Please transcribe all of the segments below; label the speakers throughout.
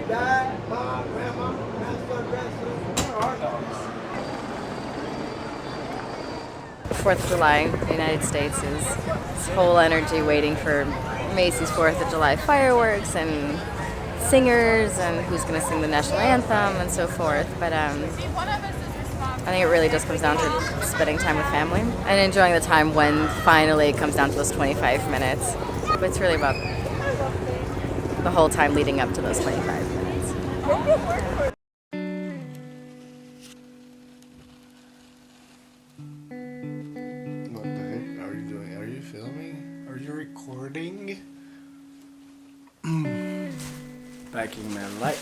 Speaker 1: dad, mom, grandma, grandson, grandson. Where are our dogs?
Speaker 2: 4th of July in the United States is this whole energy waiting for Macy's 4th of July fireworks and singers and who's going to sing the national anthem and so forth. But I think it really just comes down to spending time with family and enjoying the time when finally it comes down to those 25 minutes. But it's really about the whole time leading up to those 25 minutes.
Speaker 1: What the heck are you doing? Are you filming? Are you recording? Packing my light.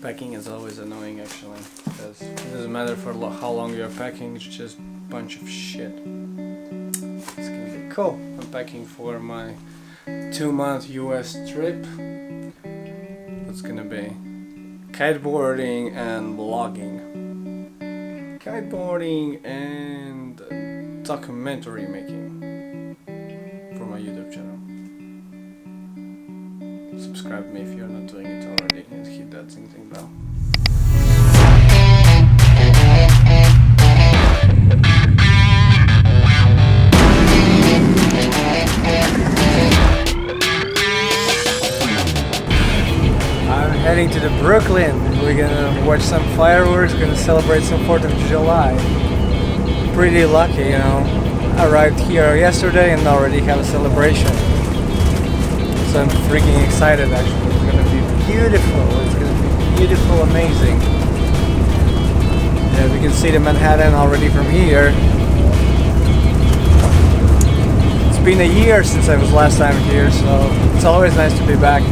Speaker 1: Packing is always annoying actually, because it doesn't matter for how long you're packing, it's just a bunch of shit. It's gonna be cool. I'm packing for my 2-month US trip. It's gonna be kiteboarding and vlogging. Kiteboarding and documentary making for my YouTube channel. Subscribe me if you're not doing it already and hit that ding bell. I'm heading to the Brooklyn. We're gonna watch some fireworks, gonna celebrate some 4th of July. Pretty lucky, you know. Arrived here yesterday and already have a celebration. So I'm freaking excited actually. It's gonna be beautiful. It's gonna be beautiful, amazing. Yeah, we can see the Manhattan already from here. It's been a year since I was last time here, so it's always nice to be back.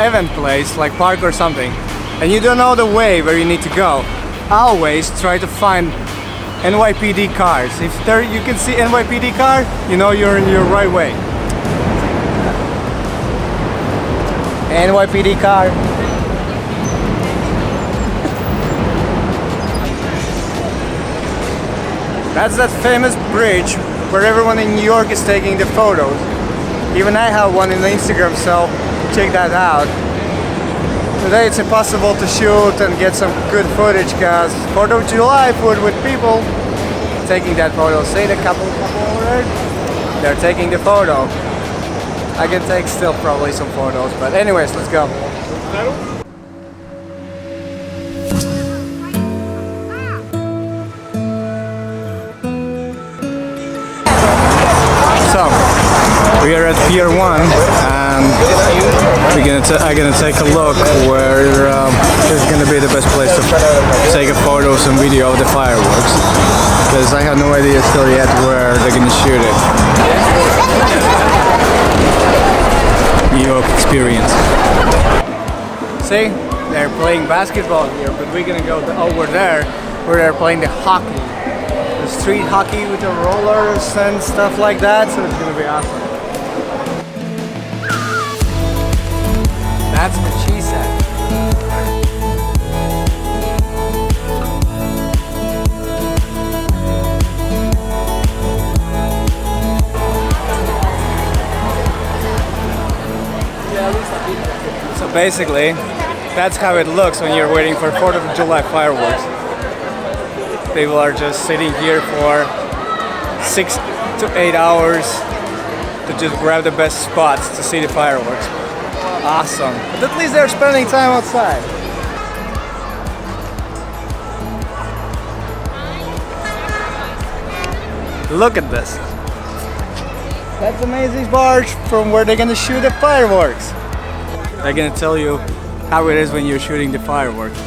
Speaker 1: Event place like park or something and you don't know the way where you need to go, always try to find NYPD cars. If there you can see NYPD car, you know you're in your right way. NYPD car. That's that famous bridge where everyone in New York is taking the photos. Even I have one in the Instagram, so check that out. Today it's impossible to shoot and get some good footage because 4th of July food with people taking that photo. See the couple over there? They're taking the photo. I can take still probably some photos, but anyways, let's go. So, we are at Pier 1 and I'm gonna take a look where is gonna be the best place to take a photos and video of the fireworks, because I have no idea still yet where they're gonna shoot it. New York experience. See, they're playing basketball here, but we're gonna go over there where they're playing the hockey. The street hockey with the rollers and stuff like that, so it's gonna be awesome. That's what she said. So basically, that's how it looks when you're waiting for 4th of July fireworks. People are just sitting here for 6 to 8 hours to just grab the best spots to see the fireworks. Awesome. But at least they're spending time outside. Look at this. That's Macy's barge from where they're gonna shoot the fireworks. They're gonna tell you how it is when you're shooting the fireworks.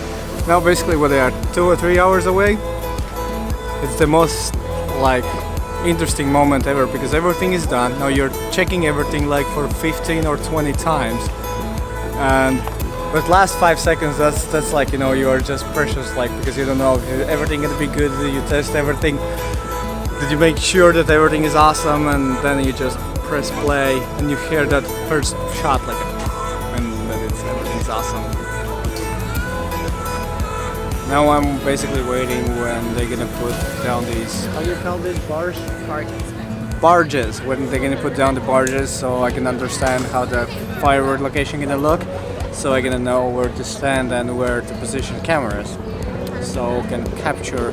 Speaker 1: Now basically what they are 2 or 3 hours away. It's the most like interesting moment ever because everything is done. Now you're checking everything like for 15 or 20 times. And but last 5 seconds that's like, you know, you are just precious, like, because you don't know if everything gonna be good. Did you test everything? Did you make sure that everything is awesome? And then you just press play and you hear that first shot, like, and then everything's awesome. Now I'm basically waiting when they're gonna put down these, how do you call this, barges? Barges, when they're gonna put down the barges, so I can understand how the firework location gonna look, so I'm gonna know where to stand and where to position cameras, so I can capture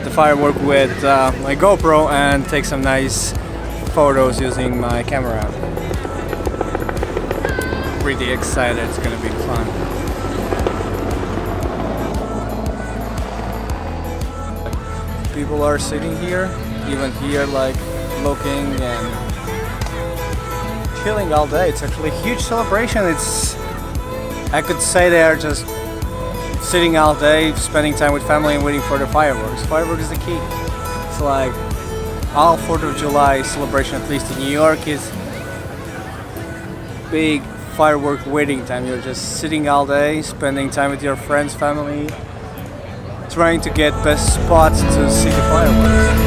Speaker 1: the firework with my GoPro and take some nice photos using my camera. Pretty excited, it's gonna be fun. People are sitting here, even here, like looking and chilling all day. It's actually a huge celebration. I could say they are just sitting all day, spending time with family and waiting for the fireworks. Fireworks is the key. It's like all 4th of July celebration, at least in New York, is big firework waiting time. You're just sitting all day, spending time with your friends, family, trying to get best spots to see the fireworks.